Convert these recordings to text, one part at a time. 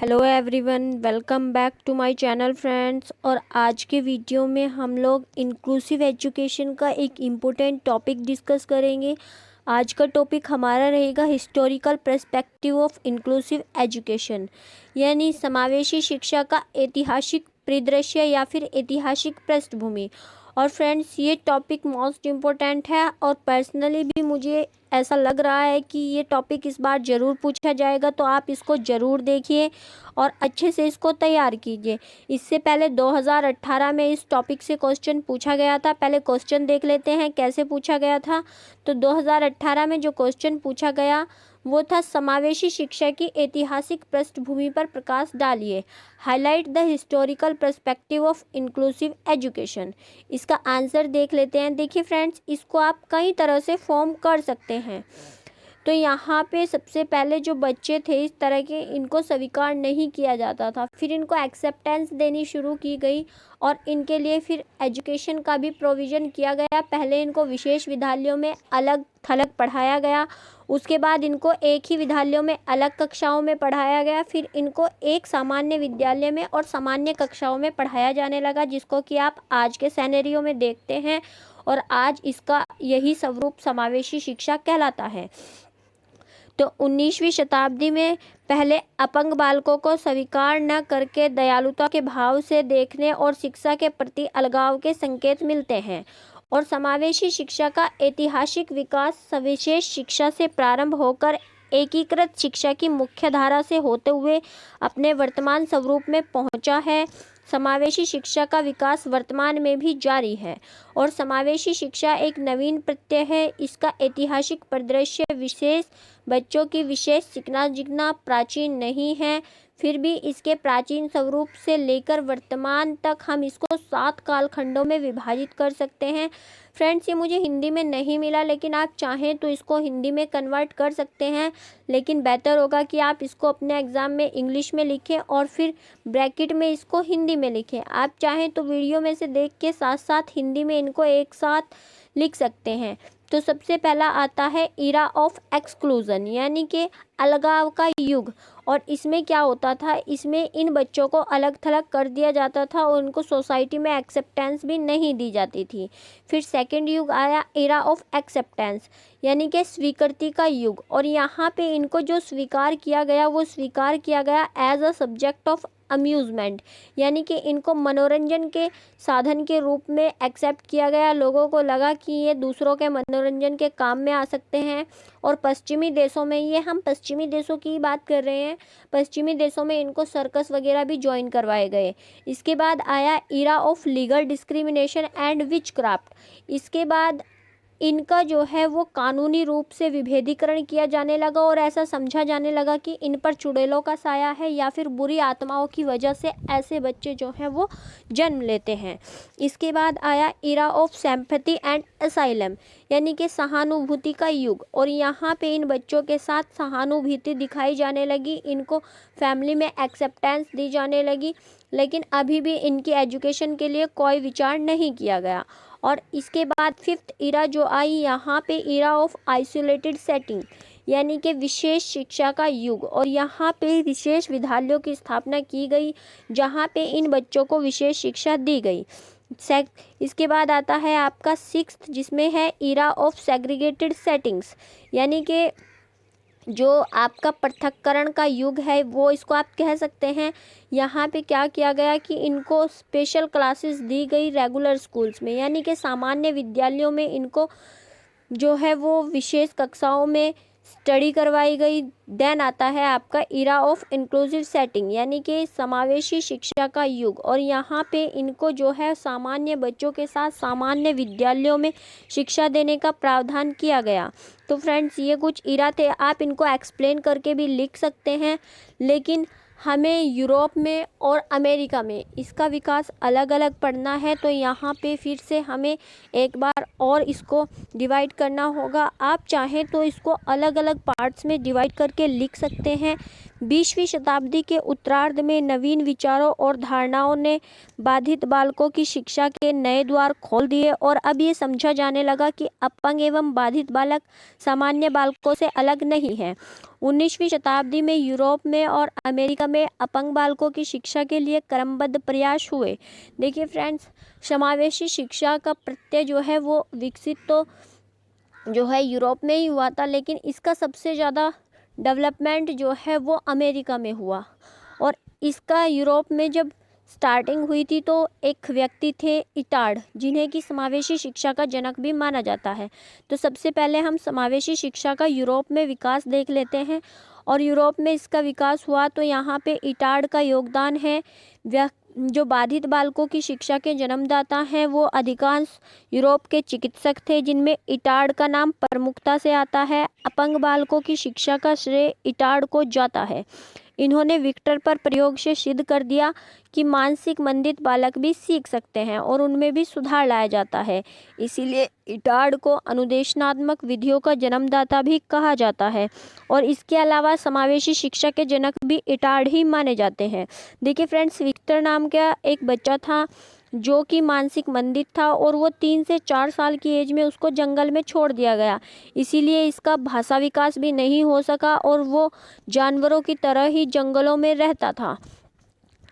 Hello everyone, welcome back to my channel friends. और आज के वीडियो में हम लोग इंक्लूसिव एजुकेशन का एक इम्पोर्टेंट टॉपिक डिस्कस करेंगे। आज का टॉपिक हमारा रहेगा historical perspective of inclusive education, यानी समावेशी शिक्षा का ऐतिहासिक परिदृश्य या फिर ऐतिहासिक पृष्ठभूमि। और फ्रेंड्स, ये टॉपिक मोस्ट इम्पोर्टेंट है और पर्सनली भी मुझे ऐसा लग रहा है कि ये टॉपिक इस बार ज़रूर पूछा जाएगा, तो आप इसको ज़रूर देखिए और अच्छे से इसको तैयार कीजिए। इससे पहले 2018 में इस टॉपिक से क्वेश्चन पूछा गया था। पहले क्वेश्चन देख लेते हैं कैसे पूछा गया था। तो 2018 में जो क्वेश्चन पूछा गया वो था, समावेशी शिक्षा की ऐतिहासिक पृष्ठभूमि पर प्रकाश डालिए, highlight the historical perspective of inclusive education. इसका आंसर देख लेते हैं। देखिए फ्रेंड्स, इसको आप कई तरह से फॉर्म कर सकते हैं। तो यहाँ पे सबसे पहले जो बच्चे थे इस तरह के, इनको स्वीकार नहीं किया जाता था, फिर इनको एक्सेप्टेंस देनी शुरू की गई और इनके लिए फिर एजुकेशन का भी प्रोविज़न किया गया। पहले इनको विशेष विद्यालयों में अलग थलग पढ़ाया गया, उसके बाद इनको एक ही विद्यालयों में अलग कक्षाओं में पढ़ाया गया, फिर इनको एक सामान्य विद्यालय में और सामान्य कक्षाओं में पढ़ाया जाने लगा, जिसको कि आप आज के सिनेरियो में देखते हैं। और आज इसका यही स्वरूप समावेशी शिक्षा कहलाता है। तो 19वीं शताब्दी में पहले अपंग बालकों को स्वीकार न करके दयालुता के भाव से देखने और शिक्षा के प्रति अलगाव के संकेत मिलते हैं। और समावेशी शिक्षा का ऐतिहासिक विकास सविशेष शिक्षा से प्रारंभ होकर एकीकृत शिक्षा की मुख्य धारा से होते हुए अपने वर्तमान स्वरूप में पहुंचा है। समावेशी शिक्षा का विकास वर्तमान में भी जारी है और समावेशी शिक्षा एक नवीन प्रत्यय है। इसका ऐतिहासिक परिदृश्य विशेष बच्चों की विशेष सीखना जितना प्राचीन नहीं है, फिर भी इसके प्राचीन स्वरूप से लेकर वर्तमान तक हम इसको 7 कालखंडों में विभाजित कर सकते हैं। फ्रेंड्स, ये मुझे हिंदी में नहीं मिला, लेकिन आप चाहें तो इसको हिंदी में कन्वर्ट कर सकते हैं, लेकिन बेहतर होगा कि आप इसको अपने एग्ज़ाम में इंग्लिश में लिखें और फिर ब्रैकेट में इसको हिंदी में लिखें। आप चाहें तो वीडियो में से देख के साथ साथ हिंदी में इनको एक साथ लिख सकते हैं। तो सबसे पहला आता है इरा ऑफ एक्सक्लूजन, यानी कि अलगाव का युग। और इसमें क्या होता था, इसमें इन बच्चों को अलग थलग कर दिया जाता था और उनको सोसाइटी में एक्सेप्टेंस भी नहीं दी जाती थी। फिर सेकंड युग आया इरा ऑफ एक्सेप्टेंस, यानी कि स्वीकृति का युग। और यहाँ पे इनको जो स्वीकार किया गया वो स्वीकार किया गया as a subject of amusement, यानी कि इनको मनोरंजन के साधन के रूप में एक्सेप्ट किया गया। लोगों को लगा कि ये दूसरों के मनोरंजन के काम में आ सकते हैं। और पश्चिमी देशों में, ये हम पश्चिमी देशों की बात कर रहे हैं, पश्चिमी देशों में इनको सर्कस वगैरह भी ज्वाइन करवाए गए। इसके बाद आया era of legal discrimination and witchcraft. इसके बाद इनका जो है वो कानूनी रूप से विभेदीकरण किया जाने लगा और ऐसा समझा जाने लगा कि इन पर चुड़ैलों का साया है या फिर बुरी आत्माओं की वजह से ऐसे बच्चे जो हैं वो जन्म लेते हैं। इसके बाद आया era of sympathy and asylum, यानी कि सहानुभूति का युग। और यहाँ पे इन बच्चों के साथ सहानुभूति दिखाई जाने लगी, इनको फैमिली में एक्सेप्टेंस दी जाने लगी, लेकिन अभी भी इनकी एजुकेशन के लिए कोई विचार नहीं किया गया। और इसके बाद फिफ्थ इरा जो आई, यहाँ पे इरा ऑफ आइसोलेटेड सेटिंग, यानी कि विशेष शिक्षा का युग। और यहाँ पे विशेष विद्यालयों की स्थापना की गई जहाँ पे इन बच्चों को विशेष शिक्षा दी गई। इसके बाद आता है आपका सिक्स्थ, जिसमें है इरा ऑफ सेग्रीगेटेड सेटिंग्स, यानी कि जो आपका पृथक्करण का युग है वो इसको आप कह सकते हैं। यहाँ पे क्या किया गया कि इनको स्पेशल क्लासेस दी गई रेगुलर स्कूल्स में, यानी कि सामान्य विद्यालयों में इनको जो है वो विशेष कक्षाओं में स्टडी करवाई गई। देन आता है आपका इरा ऑफ इंक्लूसिव सेटिंग, यानी कि समावेशी शिक्षा का युग। और यहाँ पे इनको जो है सामान्य बच्चों के साथ सामान्य विद्यालयों में शिक्षा देने का प्रावधान किया गया। तो फ्रेंड्स, ये कुछ इरा थे, आप इनको एक्सप्लेन करके भी लिख सकते हैं, लेकिन हमें यूरोप में और अमेरिका में इसका विकास अलग अलग पढ़ना है। तो यहाँ पे फिर से हमें एक बार और इसको डिवाइड करना होगा। आप चाहें तो इसको अलग अलग पार्ट्स में डिवाइड करके लिख सकते हैं। 20वीं शताब्दी के उत्तरार्ध में नवीन विचारों और धारणाओं ने बाधित बालकों की शिक्षा के नए द्वार खोल दिए और अब ये समझा जाने लगा कि अपंग एवं बाधित बालक सामान्य बालकों से अलग नहीं हैं। 19वीं शताब्दी में यूरोप में और अमेरिका में अपंग बालकों की शिक्षा के लिए क्रमबद्ध प्रयास हुए। देखिए फ्रेंड्स, समावेशी शिक्षा का प्रत्यय जो है वो विकसित तो जो है यूरोप में ही हुआ था, लेकिन इसका सबसे ज़्यादा डेवलपमेंट जो है वो अमेरिका में हुआ। और इसका यूरोप में जब स्टार्टिंग हुई थी तो एक व्यक्ति थे इटार्ड, जिन्हें कि समावेशी शिक्षा का जनक भी माना जाता है। तो सबसे पहले हम समावेशी शिक्षा का यूरोप में विकास देख लेते हैं। और यूरोप में इसका विकास हुआ तो यहाँ पे इटार्ड का योगदान है। जो बाधित बालकों की शिक्षा के जन्मदाता हैं वो अधिकांश यूरोप के चिकित्सक थे, जिनमें इटार्ड का नाम प्रमुखता से आता है। अपंग बालकों की शिक्षा का श्रेय इटार्ड को जाता है। इन्होंने विक्टर पर प्रयोग से सिद्ध कर दिया कि मानसिक मंदित बालक भी सीख सकते हैं और उनमें भी सुधार लाया जाता है। इसीलिए इटार्ड को अनुदेशनात्मक विधियों का जन्मदाता भी कहा जाता है। और इसके अलावा समावेशी शिक्षा के जनक भी इटार्ड ही माने जाते हैं। देखिए फ्रेंड्स, विक्टर नाम का एक बच्चा था जो कि मानसिक मंदित था और वो 3 से 4 साल की एज में उसको जंगल में छोड़ दिया गया। इसीलिए इसका भाषा विकास भी नहीं हो सका और वो जानवरों की तरह ही जंगलों में रहता था।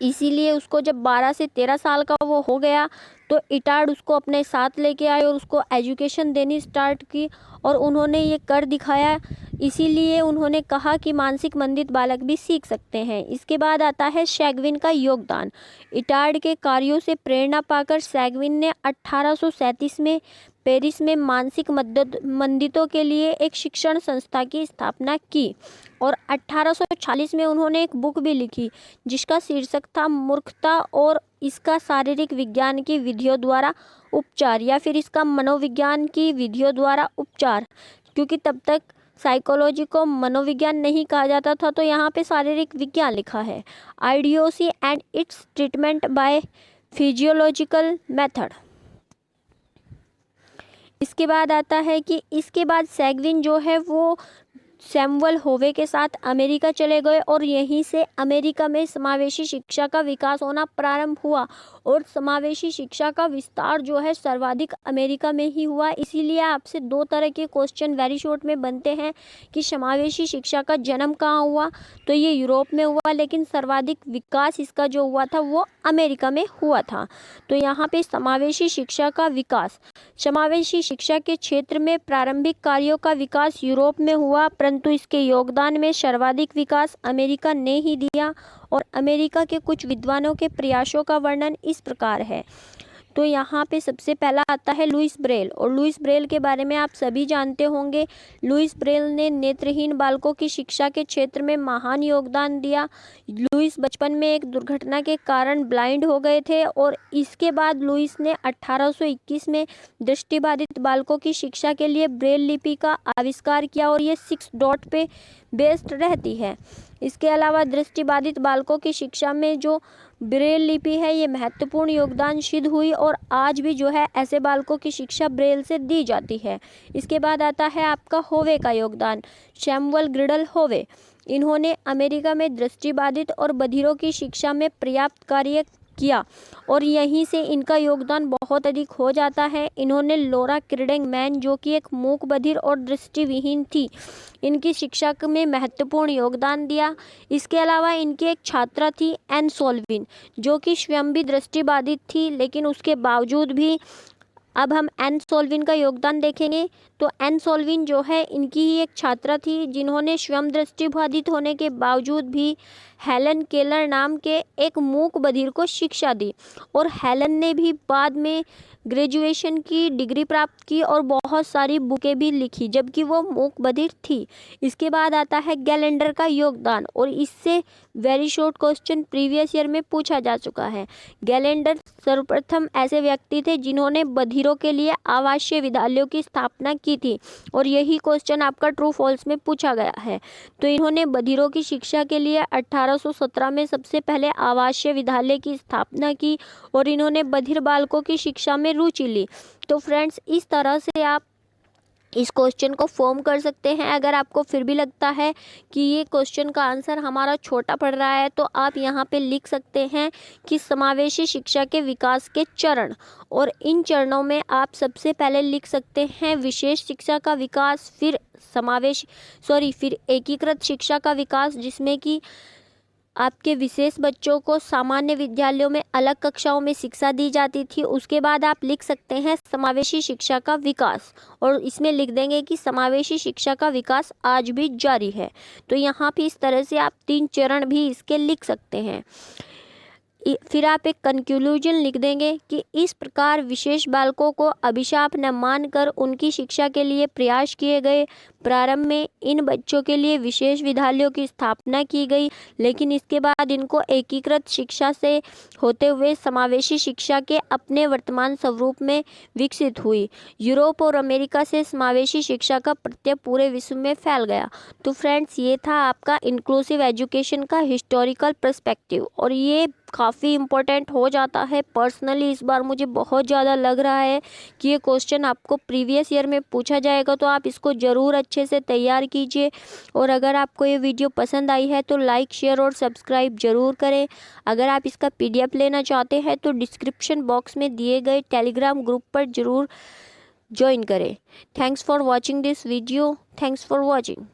इसीलिए उसको जब 12 से 13 साल का वो हो गया तो इटार्ड उसको अपने साथ लेके आए और उसको एजुकेशन देनी स्टार्ट की और उन्होंने ये कर दिखाया। इसीलिए उन्होंने कहा कि मानसिक मंदित बालक भी सीख सकते हैं। इसके बाद आता है सैगविन का योगदान। इटार्ड के कार्यों से प्रेरणा पाकर सैगविन ने 1837 में पेरिस में मानसिक मंदितों के लिए एक शिक्षण संस्था की स्थापना की और 1840 में उन्होंने एक बुक भी लिखी जिसका शीर्षक था मूर्खता और इसका शारीरिक विज्ञान की विधियों द्वारा उपचार, या फिर इसका मनोविज्ञान की विधियों द्वारा उपचार, क्योंकि तब तक साइकोलॉजी को मनोविज्ञान नहीं कहा जाता था, तो यहाँ पे शारीरिक विज्ञान लिखा है। Idiocy and its treatment by physiological method. इसके बाद आता है कि इसके बाद सैगविन जो है वो सैमुअल होवे के साथ अमेरिका चले गए और यहीं से अमेरिका में समावेशी शिक्षा का विकास होना प्रारंभ हुआ। और समावेशी शिक्षा का विस्तार जो है सर्वाधिक अमेरिका में ही हुआ। इसीलिए आपसे 2 तरह के क्वेश्चन वेरी शॉर्ट में बनते हैं कि समावेशी शिक्षा का जन्म कहाँ हुआ, तो ये यूरोप में हुआ, लेकिन सर्वाधिक विकास इसका जो हुआ था वो अमेरिका में हुआ था। तो यहाँ पे समावेशी शिक्षा का विकास, समावेशी शिक्षा के क्षेत्र में प्रारंभिक कार्यों का विकास यूरोप में हुआ, परंतु इसके योगदान में सर्वाधिक विकास अमेरिका ने ही दिया। और अमेरिका के कुछ विद्वानों के प्रयासों का वर्णन इस प्रकार है। तो यहाँ पे सबसे पहला आता है लुइस ब्रेल, और लुइस ब्रेल के बारे में आप सभी जानते होंगे। लुइस ब्रेल ने नेत्रहीन बालकों की शिक्षा के क्षेत्र में महान योगदान दिया। लुइस बचपन में एक दुर्घटना के कारण ब्लाइंड हो गए थे और इसके बाद लुइस ने 1821 में दृष्टिबाधित बालकों की शिक्षा के लिए ब्रेल लिपि का आविष्कार किया और ये 6 डॉट पे बेस्ड रहती है। इसके अलावा दृष्टिबाधित बालकों की शिक्षा में जो ब्रेल लिपि है ये महत्वपूर्ण योगदान सिद्ध हुई और आज भी जो है ऐसे बालकों की शिक्षा ब्रेल से दी जाती है। इसके बाद आता है आपका होवे का योगदान, सैमुअल ग्रिडल होवे। इन्होंने अमेरिका में दृष्टिबाधित और बधिरों की शिक्षा में पर्याप्त कार्य किया और यहीं से इनका योगदान बहुत अधिक हो जाता है। इन्होंने लोरा क्रीडिंग मैन, जो कि एक मूक बधिर और दृष्टिविहीन थी, इनकी शिक्षा में महत्वपूर्ण योगदान दिया। इसके अलावा इनकी एक छात्रा थी एन सोल्विन, जो कि स्वयं भी दृष्टिबाधित थी, लेकिन उसके बावजूद भी अब हम एन सोल्विन का योगदान देखेंगे। तो एन सोल्विन जो है इनकी ही एक छात्रा थी जिन्होंने स्वयं दृष्टिबाधित होने के बावजूद भी हेलन केलर नाम के एक मूक बधिर को शिक्षा दी और हेलन ने भी बाद में ग्रेजुएशन की डिग्री प्राप्त की और बहुत सारी बुकें भी लिखी, जबकि वो मूक बधिर थी। इसके बाद आता है गैलेंडर का योगदान, और इससे very short question previous year में पूछा जा चुका है। गैलेंडर सर्वप्रथम ऐसे व्यक्ति थे जिन्होंने बधिरों के लिए आवासीय विद्यालयों की स्थापना की थी और यही क्वेश्चन आपका ट्रू फॉल्स में पूछा गया है। तो इन्होंने बधिरों की शिक्षा के लिए 1817 में सबसे पहले आवासीय विद्यालय की स्थापना की और इन्होंने बधिर बालकों की शिक्षा में रुचि ली। तो फ्रेंड्स, इस तरह से आप इस क्वेश्चन को फॉर्म कर सकते हैं। अगर आपको फिर भी लगता है कि ये क्वेश्चन का आंसर हमारा छोटा पड़ रहा है तो आप यहाँ पे लिख सकते हैं कि समावेशी शिक्षा के विकास के चरण, और इन चरणों में आप सबसे पहले लिख सकते हैं विशेष शिक्षा का विकास, फिर एकीकृत शिक्षा का विकास, जिसमें कि आपके विशेष बच्चों को सामान्य विद्यालयों में अलग कक्षाओं में शिक्षा दी जाती थी। उसके बाद आप लिख सकते हैं समावेशी शिक्षा का विकास, और इसमें लिख देंगे कि समावेशी शिक्षा का विकास आज भी जारी है। तो यहाँ पे इस तरह से आप 3 चरण भी इसके लिख सकते हैं। फिर आप एक कंक्लूजन लिख देंगे कि इस प्रकार विशेष बालकों को अभिशाप न मानकर उनकी शिक्षा के लिए प्रयास किए गए। प्रारंभ में इन बच्चों के लिए विशेष विद्यालयों की स्थापना की गई, लेकिन इसके बाद इनको एकीकृत शिक्षा से होते हुए समावेशी शिक्षा के अपने वर्तमान स्वरूप में विकसित हुई। यूरोप और अमेरिका से समावेशी शिक्षा का प्रत्यय पूरे विश्व में फैल गया। तो फ्रेंड्स, ये था आपका इंक्लूसिव एजुकेशन का हिस्टोरिकल पर्सपेक्टिव, और ये काफ़ी इम्पोर्टेंट हो जाता है। पर्सनली इस बार मुझे बहुत ज़्यादा लग रहा है कि ये क्वेश्चन आपको प्रीवियस ईयर में पूछा जाएगा, तो आप इसको ज़रूर अच्छे से तैयार कीजिए। और अगर आपको ये वीडियो पसंद आई है तो लाइक, शेयर और सब्सक्राइब ज़रूर करें। अगर आप इसका PDF लेना चाहते हैं तो डिस्क्रिप्शन बॉक्स में दिए गए टेलीग्राम ग्रुप पर ज़रूर ज्वाइन करें। Thanks for watching this video. Thanks for watching.